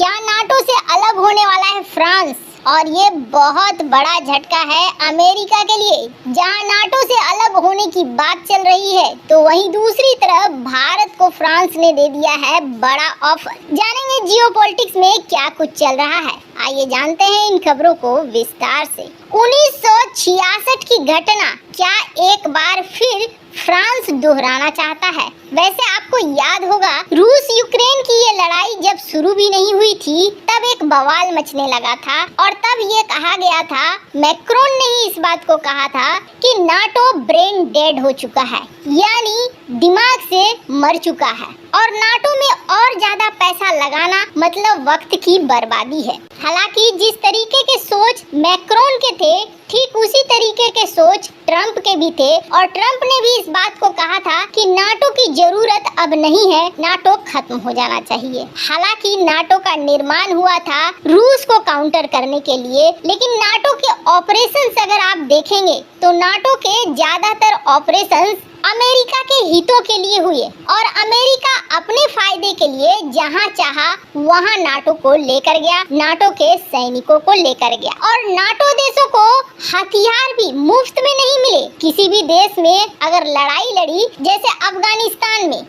क्या नाटो से अलग होने वाला है फ्रांस? और ये बहुत बड़ा झटका है अमेरिका के लिए। जहां नाटो से अलग होने की बात चल रही है, तो वहीं दूसरी तरफ भारत को फ्रांस ने दे दिया है बड़ा ऑफर। जानेंगे जियोपॉलिटिक्स में क्या कुछ चल रहा है। आइए जानते हैं इन खबरों को विस्तार से। 1966 की घटना क्या एक बार फिर फ्रांस दोहराना चाहता है? वैसे आपको याद होगा, रूस यूक्रेन की ये लड़ाई जब शुरू भी नहीं हुई थी, तब एक बवाल मचने लगा था और तब ये कहा गया था, मैक्रोन ने ही इस बात को कहा था कि नाटो ब्रेन डेड हो चुका है, यानी दिमाग से मर चुका है और नाटो में और ज्यादा पैसा लगाना मतलब वक्त की बर्बादी है। हालांकि जिस तरीके के सोच मैक्रोन के थे, ठीक उसी तरीके के सोच ट्रंप के भी थे और ट्रंप ने भी इस बात को कहा था कि नाटो की जरूरत अब नहीं है, नाटो खत्म हो जाना चाहिए। हालांकि नाटो का निर्माण हुआ था रूस को काउंटर करने के लिए, लेकिन नाटो के ऑपरेशंस अगर आप देखेंगे तो नाटो के ज्यादातर ऑपरेशंस अमेरिका के हितों के लिए हुए और अमेरिका अपने फायदे के लिए जहां चाहा वहां नाटो को लेकर गया, नाटो के सैनिकों को लेकर गया। और नाटो देशों को हथियार भी मुफ्त में नहीं मिले। किसी भी देश में अगर लड़ाई लड़ी, जैसे अफगानिस्तान में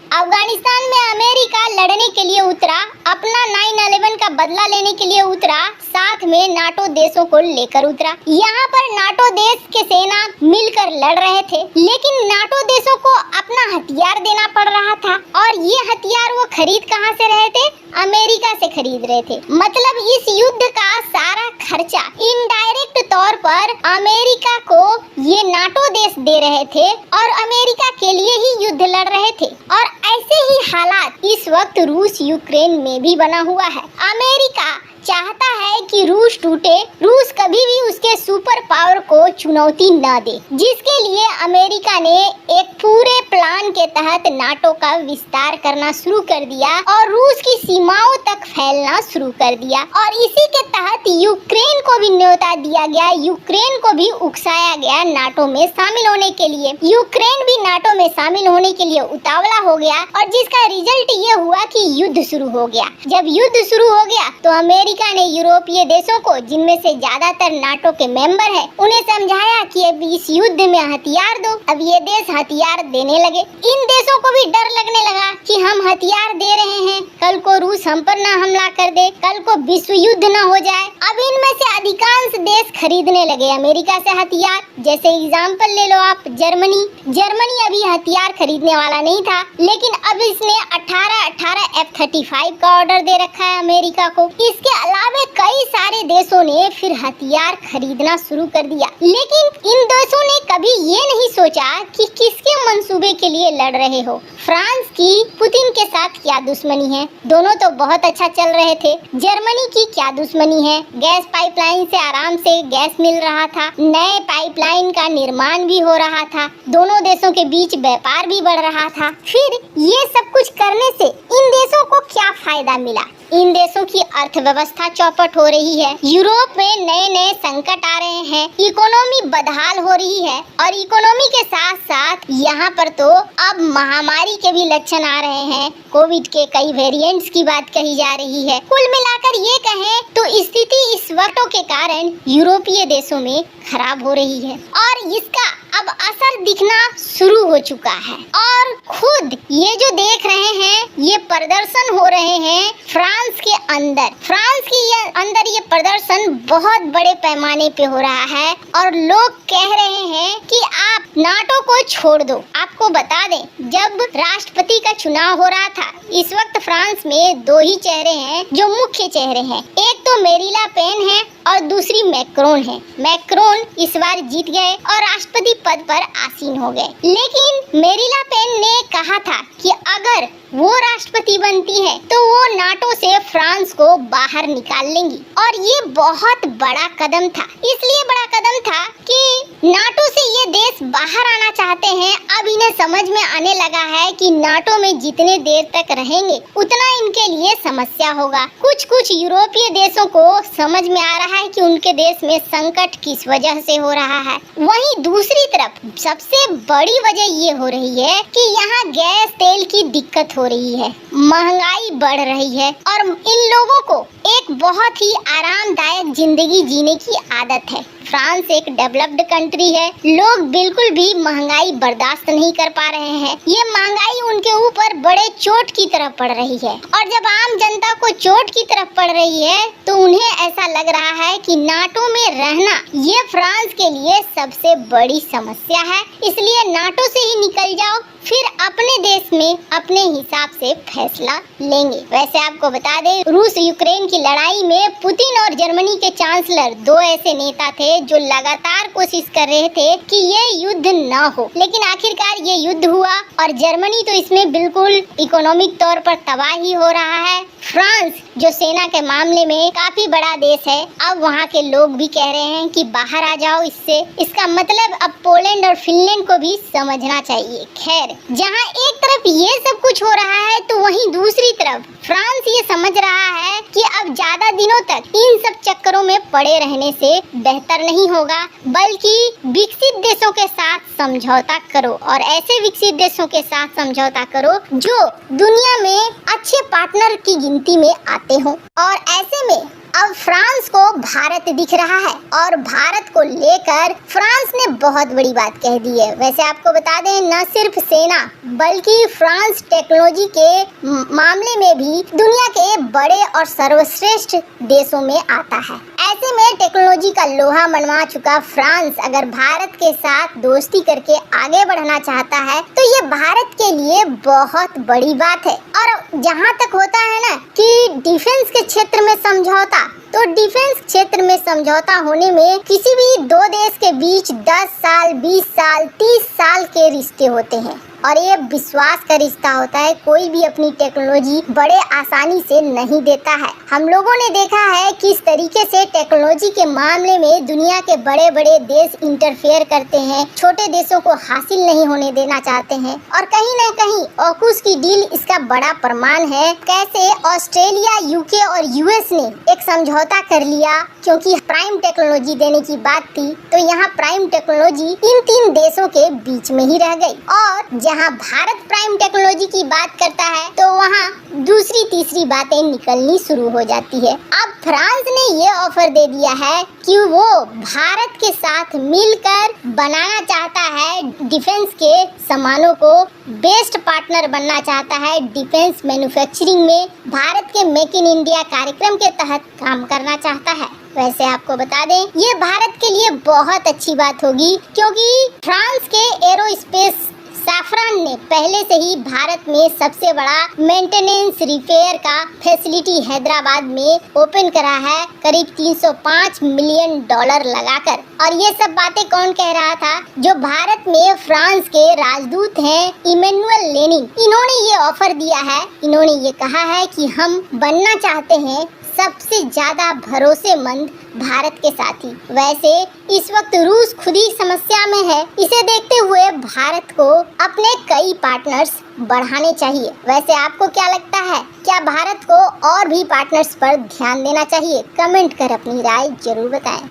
अमेरिका लड़ने के लिए उतरा, अपना 9/11 का बदला लेने के लिए उतरा, साथ में नाटो देशों को लेकर उतरा। यहाँ पर नाटो देश के सेना मिलकर लड़ रहे थे, लेकिन नाटो देशों को अपना हथियार देना पड़ रहा था और ये हथियार वो खरीद कहाँ से रहे थे? अमेरिका से खरीद रहे थे। मतलब इस युद्ध का सारा खर्चा इनडायरेक्ट तौर पर अमेरिका को ये नाटो देश दे रहे थे और अमेरिका के लिए ही युद्ध लड़ रहे थे। और ऐसे ही हालात इस वक्त रूस यूक्रेन में भी बना हुआ है। अमेरिका चाहता है कि रूस टूटे, रूस कभी भी उसके सुपर पावर को चुनौती न दे, जिसके लिए अमेरिका ने एक पूरे प्लान के तहत नाटो का विस्तार करना शुरू कर दिया और रूस की सीमाओं तक फैलना शुरू कर दिया। और इसी के तहत यूक्रेन को भी न्योता दिया गया, यूक्रेन को भी उकसाया गया नाटो में शामिल होने के लिए। यूक्रेन भी नाटो में शामिल होने के लिए उतावला हो गया और जिसका रिजल्ट ये हुआ कि युद्ध शुरू हो गया। जब युद्ध शुरू हो गया तो अमेरिका ने यूरोपीय देशों को, जिनमें से ज्यादातर नाटो के मेंबर हैं, उन्हें समझाया कि अब इस युद्ध में हथियार दो। अब ये देश हथियार देने लगे। इन देशों को भी डर लगने लगा कि हम हथियार दे रहे हैं, कल को रूस हम पर न हमला कर दे, कल को विश्व युद्ध न हो जाए। अब इनमें से अधिकांश देश खरीदने लगे अमेरिका से हथियार। जैसे एग्जाम्पल ले लो आप जर्मनी अभी हथियार खरीदने वाला नहीं था, लेकिन अब इसने 18 F-35 का ऑर्डर दे रखा है अमेरिका को। इसके अलावा कई सारे देशों ने फिर हथियार खरीदना शुरू कर दिया। लेकिन इन देशों ने कभी ये नहीं सोचा कि किसके मंसूबे के लिए लड़ रहे हो। फ्रांस की पुतिन के साथ क्या दुश्मनी है? दोनों तो बहुत अच्छा चल रहे थे। जर्मनी की क्या दुश्मनी है? गैस पाइपलाइन से आराम से गैस मिल रहा था, नए पाइपलाइन का निर्माण भी हो रहा था, दोनों देशों के बीच व्यापार भी बढ़ रहा था। फिर ये सब कुछ करने से इन देशों को क्या फायदा मिला? इन देशों की अर्थव्यवस्था चौपट हो रही है, यूरोप में नए नए संकट आ रहे हैं, इकोनॉमी बदहाल हो रही है और इकोनॉमी के साथ साथ यहाँ पर तो अब महामारी के भी लक्षण आ रहे हैं। कोविड के कई वेरिएंट्स की बात कही जा रही है। कुल मिलाकर ये कहें तो स्थिति इस वक्तों के कारण यूरोपीय देशों में खराब हो रही है और इसका अब असर दिखना शुरू हो चुका है। और खुद ये जो देख रहे हैं, ये प्रदर्शन हो रहे हैं फ्रांस के अंदर ये प्रदर्शन बहुत बड़े पैमाने पे हो रहा है और लोग कह रहे हैं कि आप नाटो को छोड़ दो। आपको बता दें, जब राष्ट्रपति का चुनाव हो रहा था, इस वक्त फ्रांस में दो ही चेहरे हैं जो मुख्य चेहरे हैं। एक तो मेरीन ले पेन है और दूसरी मैक्रोन है। मैक्रोन इस बार जीत गए और राष्ट्रपति पद पर आसीन हो गए, लेकिन मेरीन ले पेन ने कहा था कि अगर वो राष्ट्रपति बनती है तो वो नाटो से फ्रांस को बाहर निकाल लेंगी। और ये बहुत बड़ा कदम था, इसलिए बड़ा कदम था कि नाटो से ये देश बाहर आना चाहते हैं। अब इन्हें समझ में आने लगा है कि नाटो में जितने देर तक रहेंगे उतना इनके लिए समस्या होगा। कुछ यूरोपीय देशों को समझ में आ रहा है कि उनके देश में संकट किस वजह से हो रहा है। वहीं दूसरी तरफ सबसे बड़ी वजह ये हो रही है कि यहाँ गैस तेल की दिक्कत हो रही है, महंगाई बढ़ रही है और इन लोगों को एक बहुत ही आरामदायक जिंदगी जीने की आदत है। फ्रांस एक डेवलप्ड कंट्री है, लोग बिल्कुल भी महंगाई बर्दाश्त नहीं कर पा रहे हैं। ये महंगाई उनके ऊपर बड़े चोट की तरह पड़ रही है और जब आम जनता को चोट की तरफ पड़ रही है तो उन्हें ऐसा लग रहा है कि नाटो में रहना ये फ्रांस के लिए सबसे बड़ी समस्या है, इसलिए नाटो से ही निकल जाओ, फिर अपने देश में अपने हिसाब से फैसला लेंगे। वैसे आपको बता दें, रूस यूक्रेन की लड़ाई में पुतिन और जर्मनी के चांसलर दो ऐसे नेता थे जो लगातार कोशिश कर रहे थे कि ये युद्ध न हो, लेकिन आखिरकार ये युद्ध हुआ और जर्मनी तो इसमें बिल्कुल इकोनॉमिक तौर पर तबाह ही हो रहा है। फ्रांस जो सेना के मामले में काफी बड़ा देश है, अब वहाँ के लोग भी कह रहे हैं कि बाहर आ जाओ इससे। इसका मतलब अब पोलैंड और फिनलैंड को भी समझना चाहिए। खैर, जहाँ एक तरफ ये सब कुछ हो रहा है तो वहीं दूसरी तरफ फ्रांस ये समझ रहा है कि अब ज्यादा दिनों तक इन सब चक्करों में पड़े रहने से बेहतर नहीं होगा, बल्कि विकसित देशों के साथ समझौता करो और ऐसे विकसित देशों के साथ समझौता करो जो दुनिया में अच्छे पार्टनर की गिनती में आते हो। और ऐसे में अब फ्रांस को भारत दिख रहा है और भारत को लेकर फ्रांस ने बहुत बड़ी बात कह दी है। वैसे आपको बता दें, न सिर्फ सेना बल्कि फ्रांस टेक्नोलॉजी के मामले में भी दुनिया के बड़े और सर्वश्रेष्ठ देशों में आता है। ऐसे में टेक्नोलॉजी का लोहा मनवा चुका फ्रांस अगर भारत के साथ दोस्ती करके आगे बढ़ना चाहता है तो ये भारत के लिए बहुत बड़ी बात है। और जहाँ तक होता है ना कि डिफेंस के क्षेत्र में समझौता, तो डिफेंस क्षेत्र में समझौता होने में किसी भी दो देश के बीच 10 साल, 20 साल, 30 साल के रिश्ते होते हैं और ये विश्वास का रिश्ता होता है। कोई भी अपनी टेक्नोलॉजी बड़े आसानी से नहीं देता है। हम लोगों ने देखा है किस तरीके से टेक्नोलॉजी के मामले में दुनिया के बड़े बड़े देश इंटरफेयर करते हैं, छोटे देशों को हासिल नहीं होने देना चाहते हैं और कहीं न कहीं ऑकूस की डील इसका बड़ा प्रमाण है। कैसे ऑस्ट्रेलिया, यूके और यूएस ने एक समझौता कर लिया क्योंकि प्राइम टेक्नोलॉजी देने की बात थी, तो यहाँ प्राइम टेक्नोलॉजी इन 3 देशों के बीच में ही रह गई और जहाँ भारत प्राइम टेक्नोलॉजी की बात करता है तो वहाँ दूसरी तीसरी बातें निकलनी शुरू हो जाती है। अब फ्रांस ने ये ऑफर दे दिया है कि वो भारत के साथ मिलकर बनाना चाहता है डिफेंस के सामानों को, बेस्ट पार्टनर बनना चाहता है डिफेंस मैन्युफैक्चरिंग में, भारत के मेक इन इंडिया कार्यक्रम के तहत काम करना चाहता है। वैसे आपको बता दें, ये भारत के लिए बहुत अच्छी बात होगी क्योंकि फ्रांस के एरोस्पेस सैफरन ने पहले से ही भारत में सबसे बड़ा मेंटेनेंस रिपेयर का फैसिलिटी हैदराबाद में ओपन करा है, करीब $305 मिलियन लगाकर। और ये सब बातें कौन कह रहा था? जो भारत में फ्रांस के राजदूत हैं इमैनुअल लेनिन, इन्होंने ये ऑफर दिया है। इन्होंने ये कहा है कि हम बनना चाहते हैं सबसे ज्यादा भरोसेमंद भारत के साथी। वैसे इस वक्त रूस खुद ही समस्या में है, इसे देखते हुए भारत को अपने कई पार्टनर्स बढ़ाने चाहिए। वैसे आपको क्या लगता है, क्या भारत को और भी पार्टनर्स पर ध्यान देना चाहिए? कमेंट कर अपनी राय जरूर बताएं।